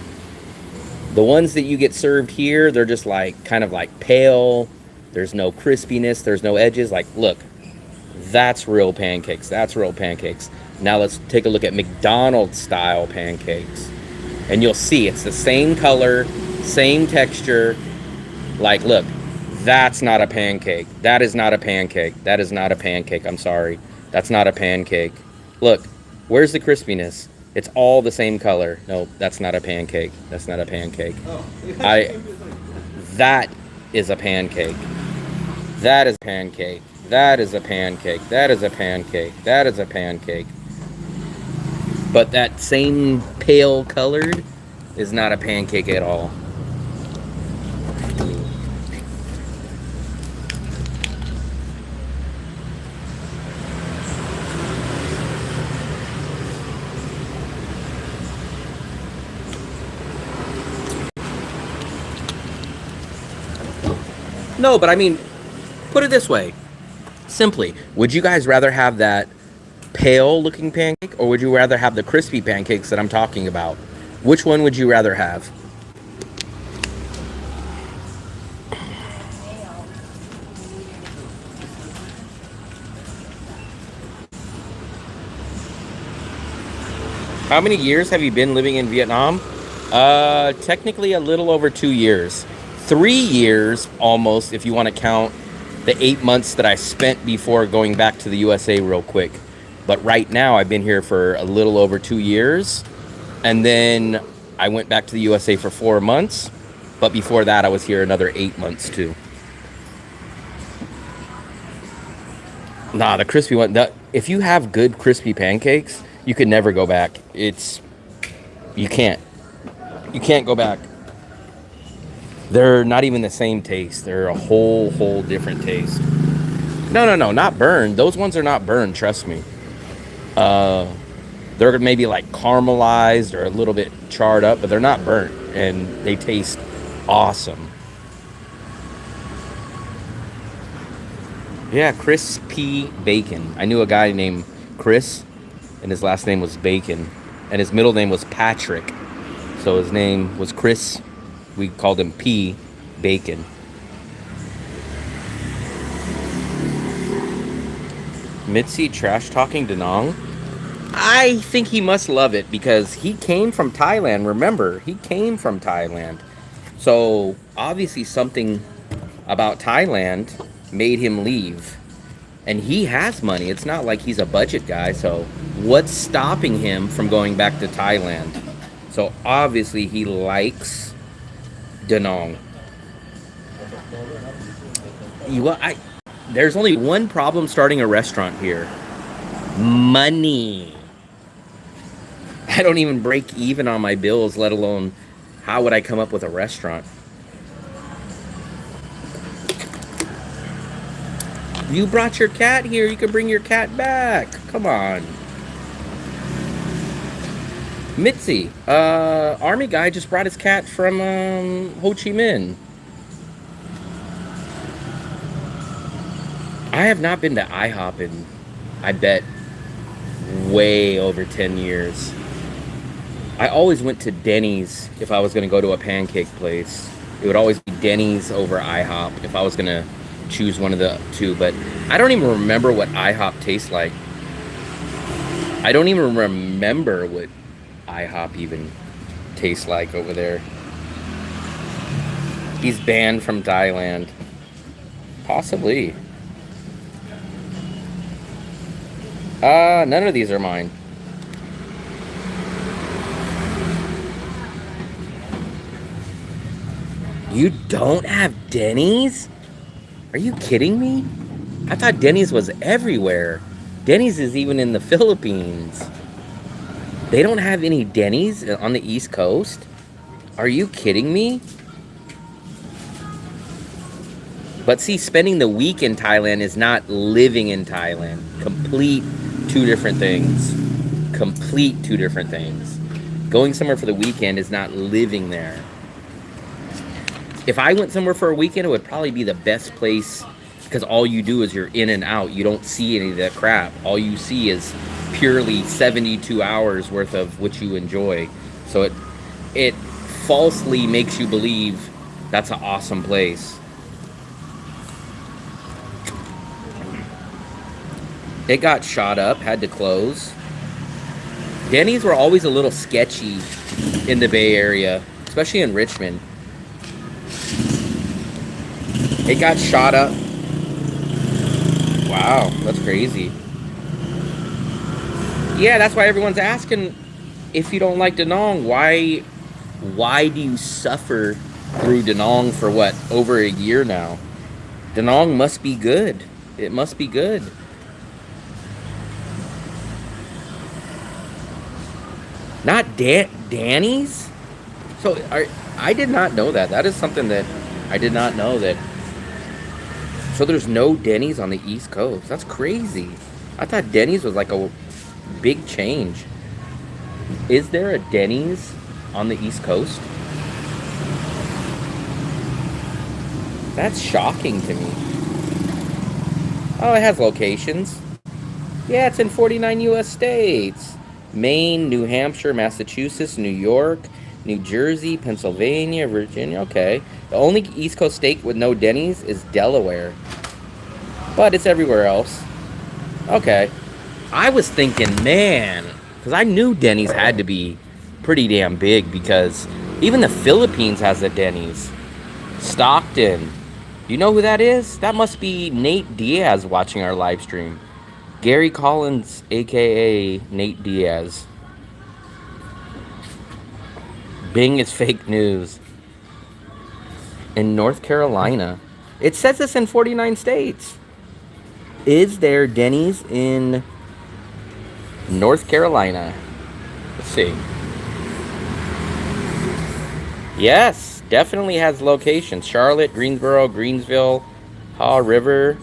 The ones that you get served here, they're just like kind of like pale. There's no crispiness. There's no edges. Like, look, that's real pancakes. That's real pancakes. Now let's take a look at McDonald's style pancakes. And you'll see it's the same color, same texture. Like, look, that's not a pancake. That is not a pancake. That is not a pancake. I'm sorry. That's not a pancake. Look, where's the crispiness? It's all the same color. No, that's not a pancake. That's not a pancake. That is a pancake. That is a pancake. That is a pancake. That is a pancake. That is a pancake. But that same pale colored is not a pancake at all. No, but I mean, put it this way. Simply, would you guys rather have that pale looking pancake, or would you rather have the crispy pancakes that I'm talking about? Which one would you rather have? How many years have you been living in Vietnam? Technically a little over 2 years. 3 years almost, if you want to count the 8 months that I spent before going back to the USA real quick. But right now I've been here for a little over 2 years. And then I went back to the USA for 4 months. But before that I was here another 8 months too. Nah, the crispy one. If you have good crispy pancakes, you could never go back. You can't go back. They're not even the same taste. They're a whole different taste. No, not burned. Those ones are not burned, trust me. They're maybe like caramelized or a little bit charred up, but they're not burnt, and they taste awesome. Yeah, Chris P. Bacon. I knew a guy named Chris, and his last name was Bacon, and his middle name was Patrick. So his name was Chris. We called him P. Bacon. Mitzi trash talking Daong. I think he must love it because he came from Thailand. Remember, he came from Thailand. So obviously something about Thailand made him leave. And he has money. It's not like he's a budget guy. So what's stopping him from going back to Thailand? So obviously he likes Daong. There's only one problem starting a restaurant here. Money. I don't even break even on my bills, let alone how would I come up with a restaurant? You brought your cat here. You can bring your cat back. Come on. Mitzi, army guy just brought his cat from Ho Chi Minh. I have not been to IHOP in, I bet, way over 10 years. I always went to Denny's if I was going to go to a pancake place. It would always be Denny's over IHOP if I was going to choose one of the two. But I don't even remember what IHOP tastes like. I don't even remember what IHOP even tastes like over there. He's banned from Thailand. Possibly. None of these are mine. You don't have Denny's? Are you kidding me? I thought Denny's was everywhere. Denny's is even in the Philippines. They don't have any Denny's on the East Coast? Are you kidding me? But see, spending the week in Thailand is not living in Thailand. Complete two different things. Complete two different things. Going somewhere for the weekend is not living there. If I went somewhere for a weekend, it would probably be the best place because all you do is you're in and out. You don't see any of that crap. All you see is purely 72 hours worth of what you enjoy. So it falsely makes you believe that's an awesome place. It got shot up, had to close. Denny's were always a little sketchy in the Bay Area, especially in Richmond. It got shot up. Wow, that's crazy. Yeah, that's why everyone's asking if you don't like Daong, why do you suffer through Daong for what, over a year now? Daong must be good. It must be good. Not Danny's? So I did not know that. That is something that I did not know that. So there's no Denny's on the East Coast. That's crazy. I thought Denny's was like a big change. Is there a Denny's on the East Coast? That's shocking to me. Oh, it has locations. Yeah, it's in 49 U.S. states. Maine, New Hampshire, Massachusetts, New York, New Jersey, Pennsylvania, Virginia. Okay. The only East Coast state with no Denny's is Delaware. But it's everywhere else. Okay. I was thinking, man, Because I knew Denny's had to be pretty damn big, because even the Philippines has a Denny's. Stockton. You know who that is? That must be Nate Diaz watching our live stream. Gary Collins, aka Nate Diaz. Bing is fake news. In North Carolina. It says this in 49 states. Is there Denny's in North Carolina? Let's see. Yes, definitely has locations. Charlotte, Greensboro, Greensville, Haw River.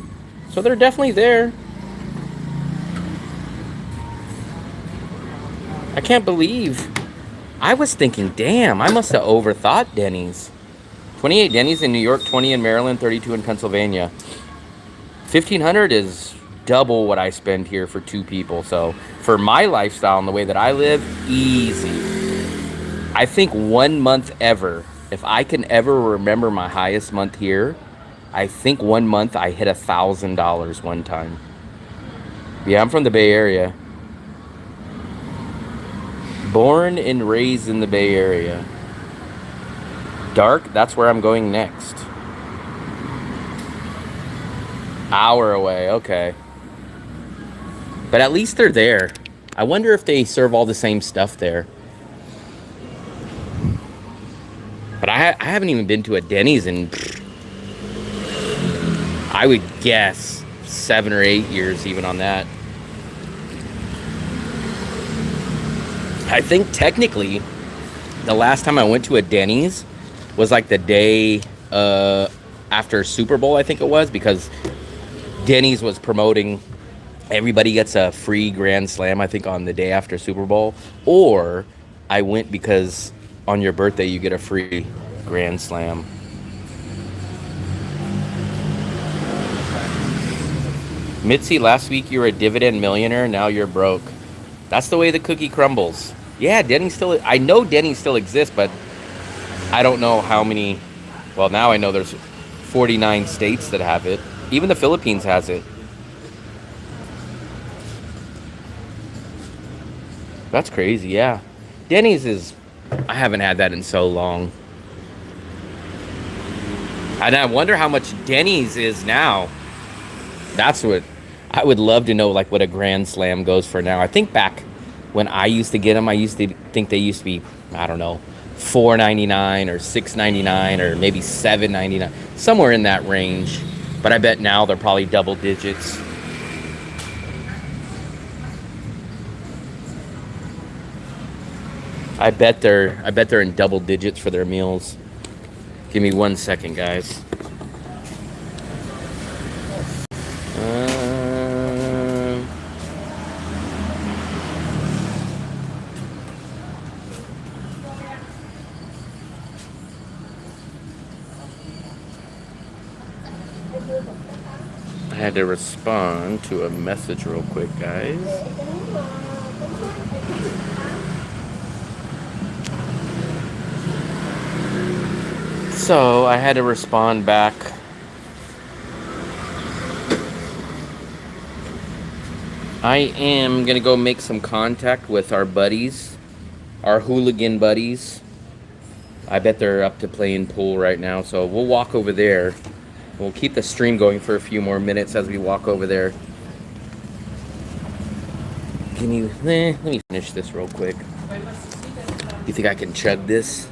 So they're definitely there. I can't believe. I was thinking, damn, I must have overthought Denny's. 28 Denny's in New York, 20 in Maryland, 32 in Pennsylvania. 1,500 is double what I spend here for 2 people. So for my lifestyle and the way that I live, easy. I think 1 month ever, if I can ever remember my highest month here, I think 1 month I hit $1,000 one time. Yeah, I'm from the Bay Area. Born and raised in the Bay Area. Dark, that's where I'm going next. Hour away, okay. But at least they're there. I wonder if they serve all the same stuff there. But I haven't even been to a Denny's in, I would guess, 7 or 8 years even on that. I think technically the last time I went to a Denny's was like the day after Super Bowl, I think it was, because Denny's was promoting everybody gets a free Grand Slam, I think, on the day after Super Bowl. Or I went because on your birthday you get a free Grand Slam. Mitzi, last week you were a dividend millionaire, now you're broke. That's the way the cookie crumbles. Yeah, Denny still, I know Denny still exists, but I don't know how many. Well, now I know there's 49 states that have it. Even the Philippines has it. That's crazy, yeah. Denny's is, I haven't had that in so long. And I wonder how much Denny's is now. That's what, I would love to know, like, what a Grand Slam goes for now. I think back when I used to get them, I used to think they used to be, I don't know, $4.99 or $6.99 or maybe $7.99, somewhere in that range. But I bet now they're probably double digits. I bet they're in double digits for their meals. Give me 1 second, guys. I had to respond to a message real quick, guys. So I had to respond back. I am gonna go make some contact with our buddies, our hooligan buddies. I bet they're up to playing pool right now, so we'll walk over there. We'll keep the stream going for a few more minutes as we walk over there. Let me finish this real quick. You think I can chug this?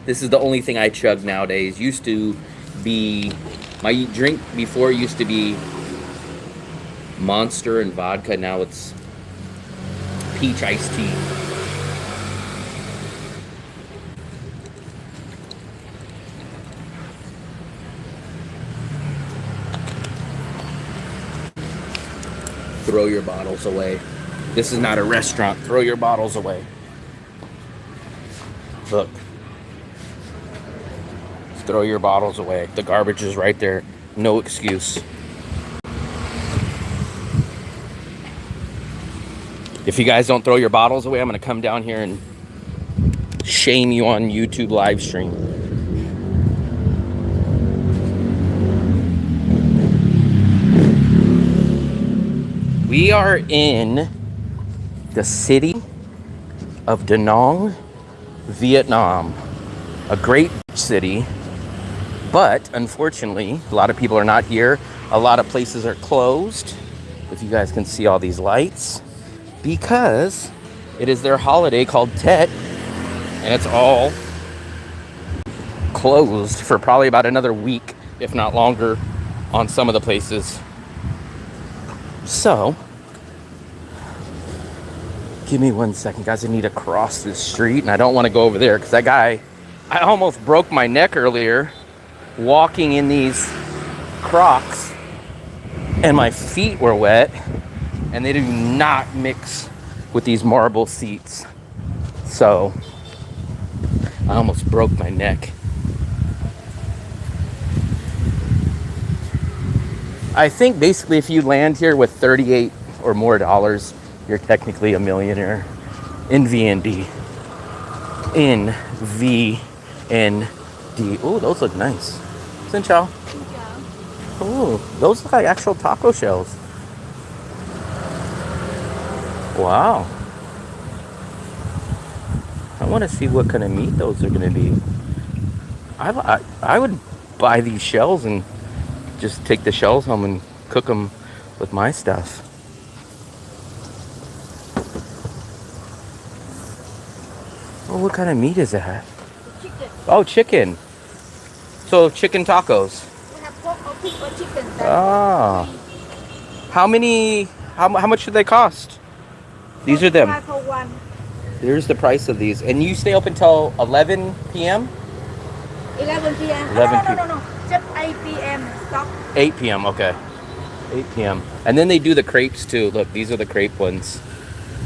This is the only thing I chug nowadays. Used to be, my drink before used to be Monster and vodka. Now it's peach iced tea. Throw your bottles away. This is not a restaurant. Throw your bottles away. Look. Throw your bottles away. The garbage is right there. No excuse. If you guys don't throw your bottles away, I'm going to come down here and shame you on YouTube live stream. We are in the city of Danong, Vietnam. A great city, but unfortunately, a lot of people are not here. A lot of places are closed. If you guys can see all these lights, because it is their holiday called Tet, and it's all closed for probably about another week, if not longer, on some of the places. So, give me 1 second, guys. I need to cross this street, and I don't want to go over there because that guy, I almost broke my neck earlier walking in these Crocs, and my feet were wet, and they do not mix with these marble seats. So, I almost broke my neck. I think basically if you land here with $38 or more, you're technically a millionaire in VND. In VND. Oh, those look nice. Xin chào. Oh, those look like actual taco shells. Wow. I want to see what kind of meat those are going to be. I would buy these shells and just take the shells home and cook them with my stuff. Oh, what kind of meat is that? Chicken. Oh, chicken. So chicken tacos. We have pork or pig or chicken. Ah. How much do they cost? These are them. 5 for one. Here's the price of these. And you stay open till 11 p.m.? 11 p.m. 11 No. Just 8 p.m. Stop. 8 p.m. Okay. 8 p.m. And then they do the crepes too. Look, these are the crepe ones.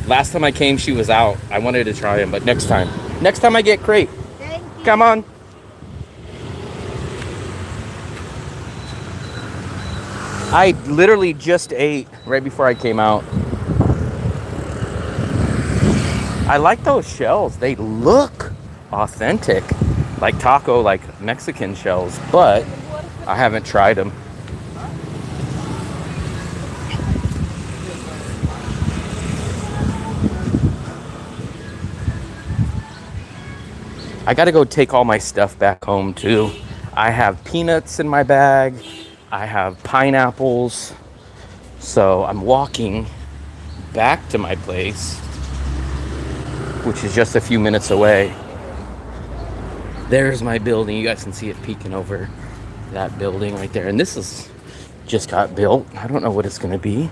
Last time I came, she was out. I wanted to try them, but next time. Next time I get crepe. Thank you. Come on. I literally just ate right before I came out. I like those shells. They look authentic. Like taco, like Mexican shells, but I haven't tried them. I gotta go take all my stuff back home too. I have peanuts in my bag. I have pineapples. So I'm walking back to my place, which is just a few minutes away. There's my building. You guys can see it peeking over that building right there. And this is just got built. I don't know what it's gonna be.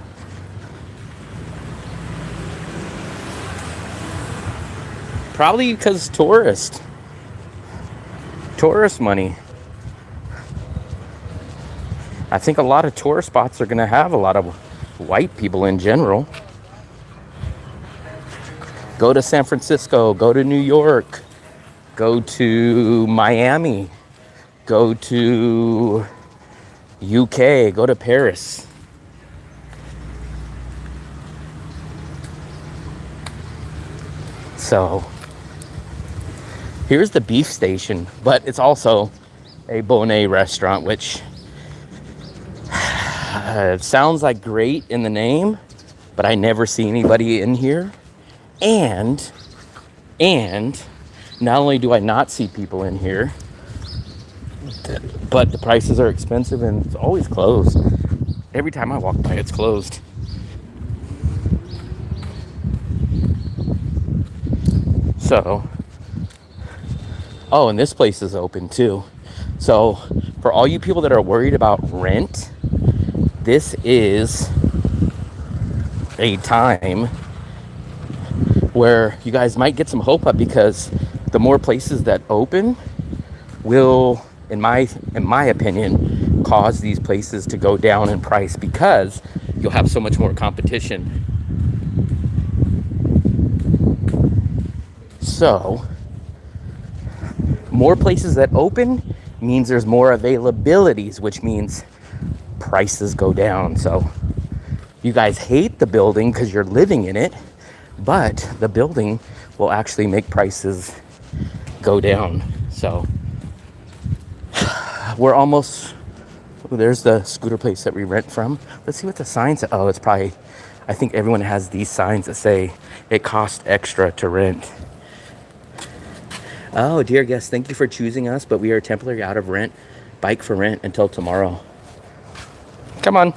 Probably because tourist money. I think a lot of tourist spots are gonna have a lot of white people in general. Go to San Francisco, go to New York, go to Miami, go to UK, go to Paris. So here's the beef station, but it's also a Bonnet restaurant, which sounds like great in the name, but I never see anybody in here. And not only do I not see people in here, but the prices are expensive and it's always closed. Every time I walk by, it's closed. So, oh, and this place is open too. So, for all you people that are worried about rent, this is a time where you guys might get some hope up, because the more places that open will, in my opinion, cause these places to go down in price, because you'll have so much more competition. So, more places that open means there's more availabilities, which means prices go down. So, you guys hate the building because you're living in it, but the building will actually make prices go down. So, we're almost, there's the scooter place that we rent from. Let's see what the sign says. Oh, it's probably, I think everyone has these signs that say it costs extra to rent. Oh, dear guests, thank you for choosing us, but we are temporarily out of bike for rent until tomorrow. Come on.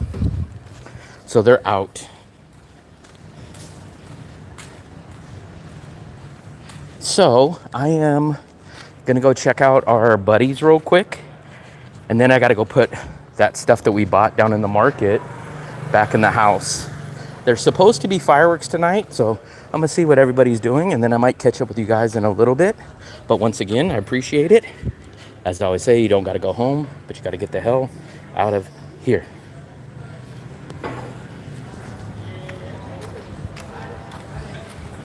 So they're out. So I am gonna go check out our buddies real quick, and then I gotta go put that stuff that we bought down in the market back in the house. There's supposed to be fireworks tonight, so I'm gonna see what everybody's doing, and then I might catch up with you guys in a little bit. But once again, I appreciate it. As I always say, you don't gotta go home, but you gotta get the hell out of here.